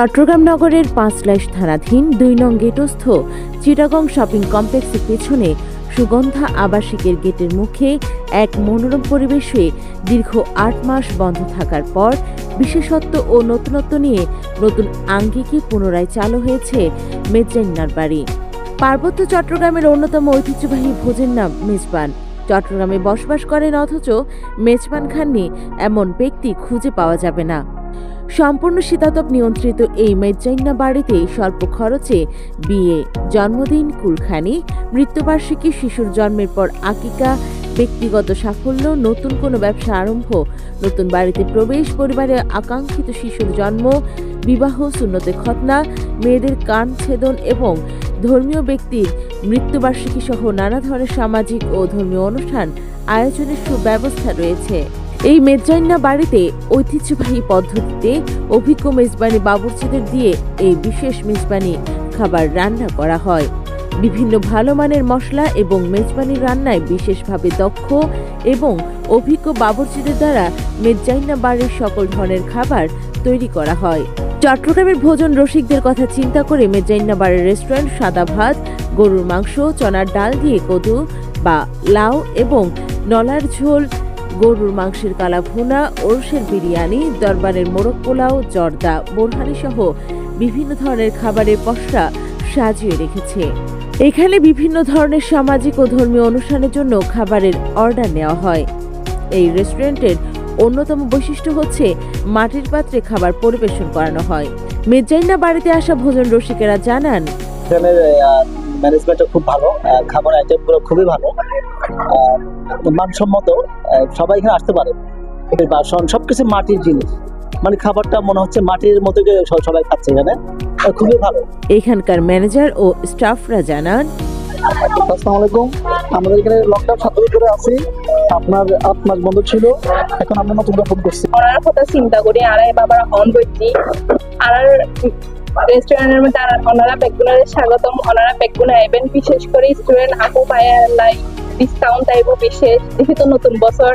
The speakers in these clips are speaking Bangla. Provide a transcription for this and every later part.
চট্টগ্রাম নগরের পাঁচলাইশ থানাধীন ২ নং গেটস্থ চিটাগং শপিং কমপ্লেক্সের পেছনে সুগন্ধা আবাসিকের গেটের মুখে এক মনোরম পরিবেশে দীর্ঘ ৮ মাস বন্ধ থাকার পর বিশেষত্ব ও নতুনত্ব নিয়ে নতুন আঙ্গিকে পুনরায় চালু হয়েছে মেজজাইন্নার বাড়ি। পার্বত্য চট্টগ্রামের অন্যতম ঐতিহ্যবাহী ভোজের নাম মেজবান। চট্টগ্রামে বসবাস করেন অথচ মেজবান খাননি এমন ব্যক্তি খুঁজে পাওয়া যাবে না। সম্পূর্ণ শীতাতপ নিয়ন্ত্রিত এই মেজজাইন্না বাড়িতে স্বল্প খরচে বিয়ে, জন্মদিন, কুলখানি, মৃত্যুবার্ষিকী, শিশুর জন্মের পর আকিকা, ব্যক্তিগত সাফল্য, নতুন কোনো ব্যবসা আরম্ভ, নতুন বাড়িতে প্রবেশ, পরিবারের আকাঙ্ক্ষিত শিশুর জন্ম, বিবাহ, সুন্নতে খতনা, মেয়েদের কান ছেদন এবং ধর্মীয় ব্যক্তির মৃত্যুবার্ষিকী সহ নানা ধরনের সামাজিক ও ধর্মীয় অনুষ্ঠান আয়োজনের সুব্যবস্থা রয়েছে। এই মেজজাইন্না বাড়িতে ঐতিহ্যবাহী পদ্ধতিতে অভিজ্ঞ মেজবানি বাবুর্চিদের দিয়ে এই বিশেষ মেজবানি খাবার রান্না করা হয়। বিভিন্ন ভালো মানের মশলা এবং মেজবানির রান্নায় বিশেষভাবে দক্ষ এবং অভিজ্ঞ বাবুর্চিদের দ্বারা মেজজাইন্না বাড়ির সকল ধরনের খাবার তৈরি করা হয়। চট্টগ্রামের ভোজন রসিকদের কথা চিন্তা করে মেজজাইন্না বাড়ির রেস্টুরেন্ট সাদা ভাত, গরুর মাংস, চনার ডাল দিয়ে কদু বা লাউ এবং নলার ঝোল, গরুর মাংসের কালা ভুনা, ওরসের বিরিয়ানি, দরবারের মোরগ পোলাও, জর্দা, বোরহানি সহ বিভিন্ন ধরনের খাবারের পসরা সাজিয়ে রেখেছে। এখানে বিভিন্ন ধরনের সামাজিক ও ধর্মীয় অনুষ্ঠানের জন্য খাবারের অর্ডার নেওয়া হয়। এই রেস্টুরেন্টের অন্যতম বৈশিষ্ট্য হচ্ছে মাটির পাত্রে খাবার পরিবেশন করানো হয়। মেজজাইন্না বাড়িতে আসা ভোজন রসিকেরা জানান, ম্যানেজমেন্টটা খুব ভালো, খাবার আইটেমগুলো খুবই ভালো, মানসম্মত, সবাই এখানে আসতে পারে। বাসন সবকিছু মাটির জিনিস, মানে খাবারটা মনে হচ্ছে মাটির মতো সবাই খাচ্ছে এখানে, খুবই ভালো। এখানকার ম্যানেজার ও স্টাফরা জানান, আসসালামু আলাইকুম, আমাদের এখানে লকডাউন 7 দিন ধরে আছি, আপনার 8 মাস বন্ধ ছিল, এখন আমরা নতুন ফোন করছি। ওনার কথা চিন্তা করি আর বাবার অন করছি আর রেস্টুরেন্টের মধ্যে ওনারা বেগুনের স্বাগতম, ওনারা বেগুন আইবেন, বিশেষ করে স্টুডেন্ট আপু পায় লাই ডিসকাউন্ট আইব বিশেষ, যেহেতু নতুন বছর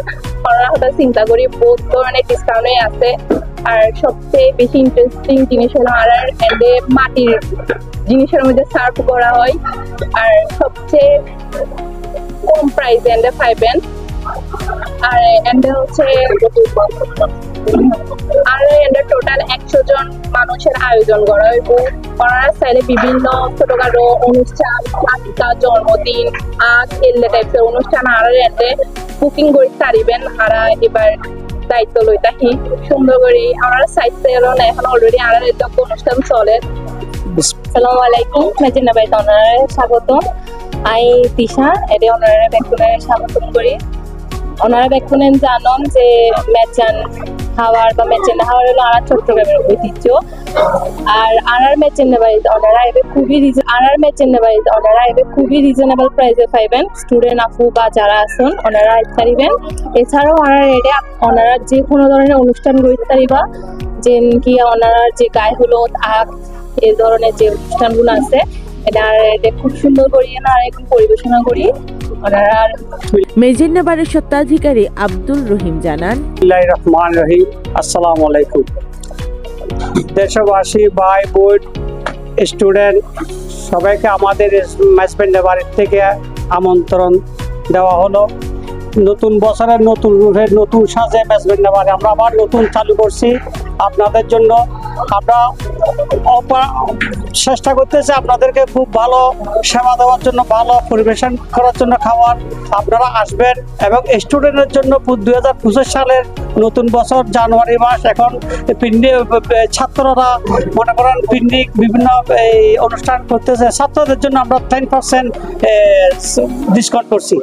ওনারা কথা চিন্তা করি বহুত ধরনের ডিসকাউন্টে আছে। আর সবচেয়ে বেশি ইন্টারেস্টিং জিনিস হলো আর এন্ডে মাটির জিনিসের মধ্যে সার্ভ করা হয় আর সবচেয়ে কম প্রাইসে এন্ডে পাইবেন। আর এন্ডে হচ্ছে আর এন্ডে টোটাল 100 জন মানুষের আয়োজন করা হইব। ওনারা চাইলে বিভিন্ন ছোটখাটো অনুষ্ঠান, আকিকা, জন্মদিন, এলে টাইপের অনুষ্ঠান আর এন্ডে বুকিং করে পারিবেন। আর এবার দায়িত্ব লই থাকি সুন্দর করে আমরা সাইডে এখন অলরেডি আর অনুষ্ঠান চলে। আসসালামু আলাইকুম, মেজজাইন্না বাড়িতে ওনারা স্বাগত। আই তিশা এটি ওনারা বেগুনের স্বাগতম করি। ওনারা বেগুনেন জানন যে মেজজান খাওয়ার বা মেজজাইন্না খাওয়ার হলো আর চট্টগ্রামের ঐতিহ্য। আর মেজজাইন্না বাড়িতে ওনারা খুবই রিজনেবল প্রাইসে পাইবেন। স্টুডেন্ট আপু বা যারা আছেন ওনারা আসতে পারিবেন। এছাড়াও ওনারা যে কোনো ধরনের অনুষ্ঠান করতে পারিবা, যে কি ওনারা যে গায়ে হলুদ আখ এই ধরনের যে অনুষ্ঠানগুলো আছে এটা খুব সুন্দর করি না এখন পরিবেশনা করি ওনারা। মেজজাইন্না বাড়ির স্বত্বাধিকারী আব্দুল রহিম জানান, বিসমিল্লাহির রহমানির রহিম, আসসালামু আলাইকুম। দেশবাসী, ভাই বোন, স্টুডেন্ট সবাইকে আমাদের মেজজাইন্না বাড়ির থেকে আমন্ত্রণ দেওয়া হলো। নতুন বছরের নতুন রূপের নতুন সাজে মেজজাইন্না বাড়ি আমরা আবার নতুন চালু করছি আপনাদের জন্য। আমরা চেষ্টা করতেছি আপনাদেরকে খুব ভালো সেবা দেওয়ার জন্য, ভালো পরিবেশন করার জন্য খাবার। আপনারা আসবেন এবং স্টুডেন্টের জন্য 2025 সালের নতুন বছর জানুয়ারি মাস, এখন ছাত্ররা মনে করেন পিকনিক বিভিন্ন অনুষ্ঠান করতেছে, ছাত্রদের জন্য আমরা 10% ডিসকাউন্ট করছি।